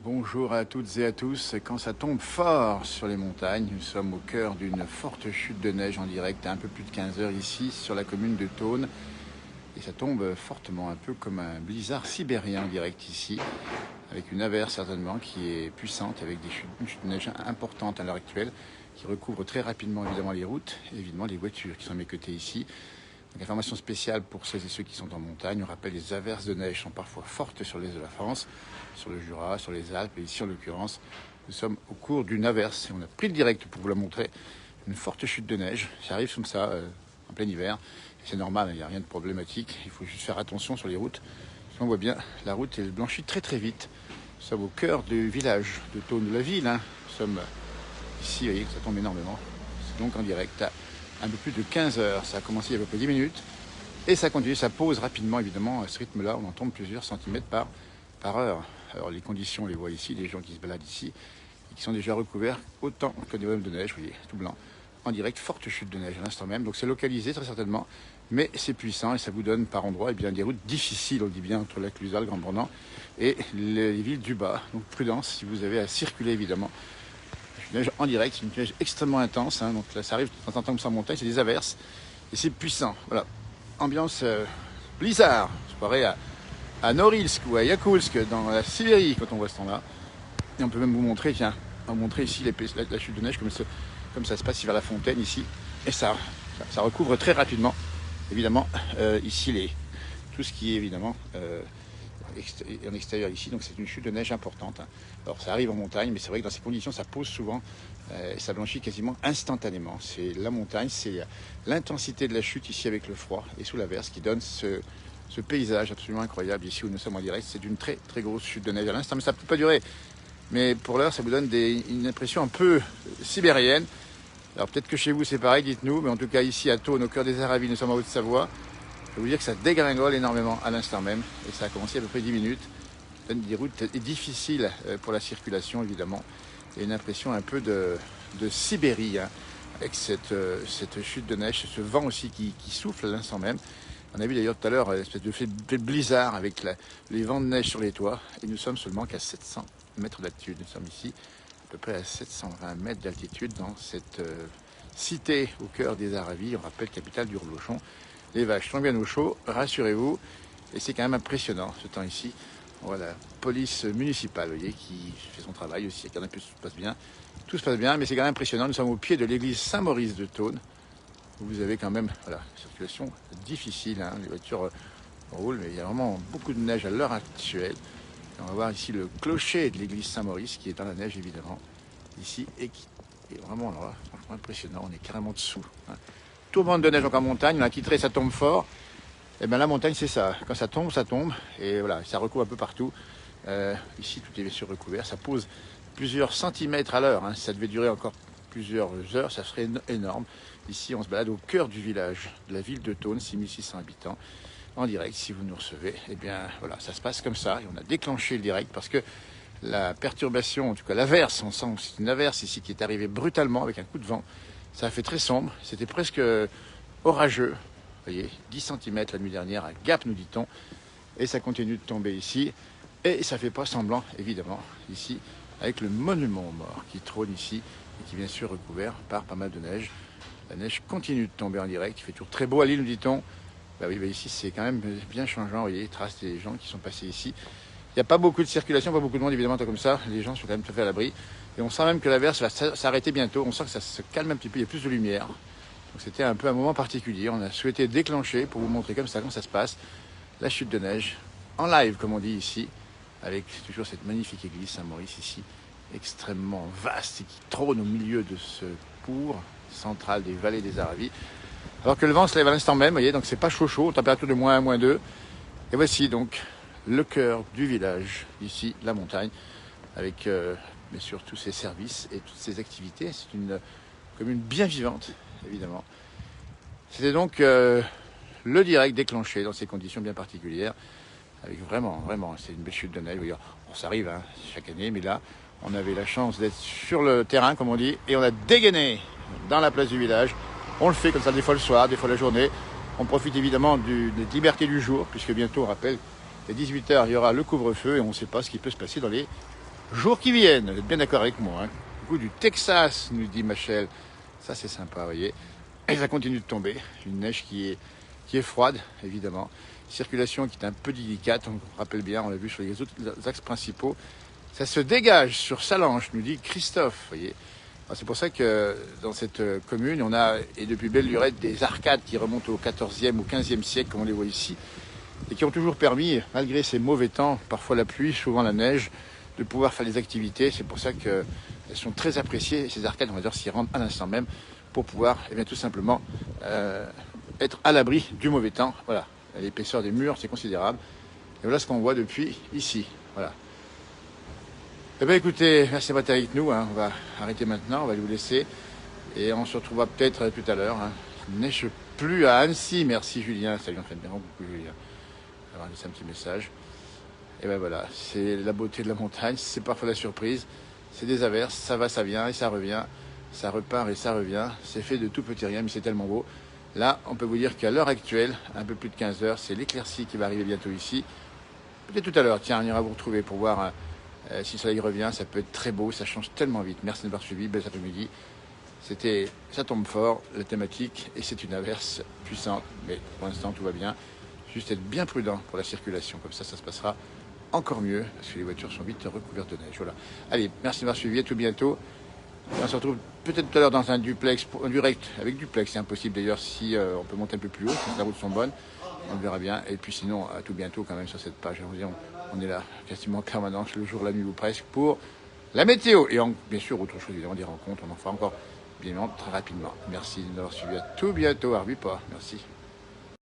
Bonjour à toutes et à tous. Quand ça tombe fort sur les montagnes, nous sommes au cœur d'une forte chute de neige en direct à un peu plus de 15 heures ici sur la commune de Thônes. Et ça tombe fortement, un peu comme un blizzard sibérien en direct ici, avec une averse certainement qui est puissante, avec une chute de neige importante à l'heure actuelle, qui recouvre très rapidement évidemment les routes et évidemment les voitures qui sont à mes côtés ici. Donc, information spéciale pour celles et ceux qui sont en montagne. On rappelle, les averses de neige sont parfois fortes sur l'est de la France, sur le Jura, sur les Alpes. Et ici, en l'occurrence, nous sommes au cours d'une averse. Et on a pris le direct pour vous la montrer. Une forte chute de neige. Ça arrive comme ça, en plein hiver. C'est normal, il n'y a rien de problématique. Il faut juste faire attention sur les routes. On voit bien, la route elle blanchit très très vite. Nous sommes au cœur du village de Thônes, de la ville. Nous sommes ici, vous voyez que ça tombe énormément. C'est donc en direct à un peu plus de 15 heures. Ça a commencé il y a à peu près 10 minutes. Et ça continue, ça pose rapidement, évidemment, à ce rythme-là. On en tombe plusieurs centimètres par heure. Alors les conditions, on les voit ici, les gens qui se baladent ici, et qui sont déjà recouverts autant que des volumes de neige, vous voyez, tout blanc. En direct, forte chute de neige à l'instant même. Donc c'est localisé très certainement, mais c'est puissant et ça vous donne par endroits des routes difficiles, on dit bien, entre lac Lusal, Grand Bornand et les villes du bas. Donc prudence si vous avez à circuler évidemment. Une neige en direct, c'est une neige extrêmement intense. Donc là, ça arrive de temps en temps comme ça en montagne, c'est des averses et c'est puissant. Voilà, ambiance blizzard. Je croirais à Norilsk ou à Yakoulsk dans la Sibérie quand on voit ce temps-là. Et on peut même vous montrer, tiens, on va montrer ici la chute de neige comme ça se passe vers la fontaine ici. Et ça recouvre très rapidement, évidemment, ici tout ce qui est évidemment en extérieur ici. Donc c'est une chute de neige importante. Alors ça arrive en montagne, mais c'est vrai que dans ces conditions, ça pose souvent, ça blanchit quasiment instantanément. C'est la montagne, c'est l'intensité de la chute ici avec le froid et sous l'averse qui donne ce paysage absolument incroyable ici où nous sommes en direct. C'est une très très grosse chute de neige à l'instant, mais ça ne peut pas durer. Mais pour l'heure, ça vous donne une impression un peu sibérienne. Alors peut-être que chez vous c'est pareil, dites-nous, mais en tout cas ici à Thônes, au cœur des Aravis, nous sommes en Haute-Savoie. Je peux vous dire que ça dégringole énormément à l'instant même, et ça a commencé à peu près 10 minutes. Ça donne des routes difficiles pour la circulation évidemment, et une impression un peu de Sibérie, avec cette chute de neige, ce vent aussi qui souffle à l'instant même. On a vu d'ailleurs tout à l'heure une espèce de blizzard avec les vents de neige sur les toits, et nous sommes seulement qu'à 700 mètres d'altitude. Nous sommes ici à peu près à 720 mètres d'altitude dans cette cité au cœur des Aravis, on rappelle capitale du reblochon. Les vaches sont bien au chaud, rassurez-vous, et c'est quand même impressionnant ce temps ici. On voit la police municipale, vous voyez, qui fait son travail aussi, tout se passe bien, mais c'est quand même impressionnant. Nous sommes au pied de l'église Saint-Maurice de Thônes. Vous avez quand même une circulation difficile, les voitures roulent, mais il y a vraiment beaucoup de neige à l'heure actuelle. Et on va voir ici le clocher de l'église Saint-Maurice qui est dans la neige évidemment, ici, et qui est vraiment là, franchement impressionnant, on est carrément dessous. Tourmente de neige en montagne, on a quitté, ça tombe fort. Et bien la montagne c'est ça, quand ça tombe, et voilà, ça recouvre un peu partout. Ici tout est bien sûr recouvert, ça pose plusieurs centimètres à l'heure, si ça devait durer encore plusieurs heures, ça serait énorme. Ici on se balade au cœur du village, de la ville de Thônes, 6600 habitants, en direct. Si vous nous recevez, et bien voilà, ça se passe comme ça, et on a déclenché le direct parce que la perturbation, en tout cas l'averse, on sent que c'est une averse ici qui est arrivée brutalement avec un coup de vent. Ça a fait très sombre, c'était presque orageux. Vous voyez, 10 cm la nuit dernière à Gap, nous dit-on. Et ça continue de tomber ici. Et ça ne fait pas semblant, évidemment, ici, avec le monument aux morts qui trône ici et qui est bien sûr recouvert par pas mal de neige. La neige continue de tomber en direct. Il fait toujours très beau à l'île, nous dit-on. Bah oui, ici, c'est quand même bien changeant. Vous voyez, les traces des gens qui sont passés ici. Il n'y a pas beaucoup de circulation, pas beaucoup de monde, évidemment, comme ça. Les gens sont quand même tout à fait à l'abri. Et on sent même que l'averse va s'arrêter bientôt. On sent que ça se calme un petit peu, il y a plus de lumière. Donc c'était un peu un moment particulier. On a souhaité déclencher pour vous montrer comme ça, comment ça se passe. La chute de neige, en live, comme on dit ici, avec toujours cette magnifique église Saint-Maurice ici, extrêmement vaste et qui trône au milieu de ce bourg central des vallées des Aravis. Alors que le vent se lève à l'instant même, vous voyez, donc c'est pas chaud, température de -1, -2. Et voici donc le cœur du village, ici, la montagne, avec bien sûr tous ses services et toutes ses activités. C'est une commune bien vivante, évidemment. C'était donc le direct déclenché dans ces conditions bien particulières, avec vraiment, c'est une belle chute de neige. On s'arrive chaque année, mais là, on avait la chance d'être sur le terrain, comme on dit, et on a dégainé dans la place du village. On le fait comme ça, des fois le soir, des fois la journée. On profite évidemment de la liberté du jour, puisque bientôt, on rappelle, à 18 h, il y aura le couvre-feu et on ne sait pas ce qui peut se passer dans les jours qui viennent. Vous êtes bien d'accord avec moi, hein. Du coup, du Texas, nous dit Machel. Ça, c'est sympa, vous voyez. Et ça continue de tomber. Une neige qui est froide, évidemment. Circulation qui est un peu délicate, on rappelle bien, on l'a vu sur les autres axes principaux. Ça se dégage sur Salange, nous dit Christophe, vous voyez. C'est pour ça que dans cette commune, on a, et depuis belle lurette, des arcades qui remontent au XIVe ou XVe siècle, comme on les voit ici, et qui ont toujours permis, malgré ces mauvais temps, parfois la pluie, souvent la neige, de pouvoir faire des activités. C'est pour ça qu'elles sont très appréciées, ces arcades, on va dire, s'y rendent à l'instant même, pour pouvoir, eh bien, tout simplement, être à l'abri du mauvais temps. Voilà, l'épaisseur des murs, c'est considérable. Et voilà ce qu'on voit depuis ici. Voilà. Eh bien écoutez, merci d'avoir été avec nous, hein. On va arrêter maintenant, on va vous laisser. Et on se retrouvera peut-être tout à l'heure, hein. Il ne neige plus à Annecy, merci Julien, ça lui en fait bien beaucoup Julien. On va laisser un petit message. Et ben voilà, c'est la beauté de la montagne, c'est parfois la surprise. C'est des averses, ça va, ça vient et ça revient. Ça repart et ça revient. C'est fait de tout petit rien, mais c'est tellement beau. Là, on peut vous dire qu'à l'heure actuelle, un peu plus de 15 heures, c'est l'éclaircie qui va arriver bientôt ici. Peut-être tout à l'heure, tiens, on ira vous retrouver pour voir si le soleil revient. Ça peut être très beau, ça change tellement vite. Merci de m'avoir suivi, bel après-midi. Ça tombe fort, la thématique, et c'est une averse puissante. Mais pour l'instant, tout va bien. Juste être bien prudent pour la circulation. Comme ça se passera encore mieux, parce que les voitures sont vite recouvertes de neige. Voilà. Allez, merci de m'avoir suivi, à tout bientôt. Et on se retrouve peut-être tout à l'heure dans un duplex, un direct avec duplex, c'est impossible d'ailleurs si on peut monter un peu plus haut, si les routes sont bonnes, on le verra bien. Et puis sinon, à tout bientôt quand même sur cette page. On est là quasiment en permanence, le jour, la nuit ou presque, pour la météo. Et bien sûr, autre chose, évidemment, des rencontres, on en fera encore bien évidemment très rapidement. Merci de m'avoir suivi, à tout bientôt, à revoir, merci.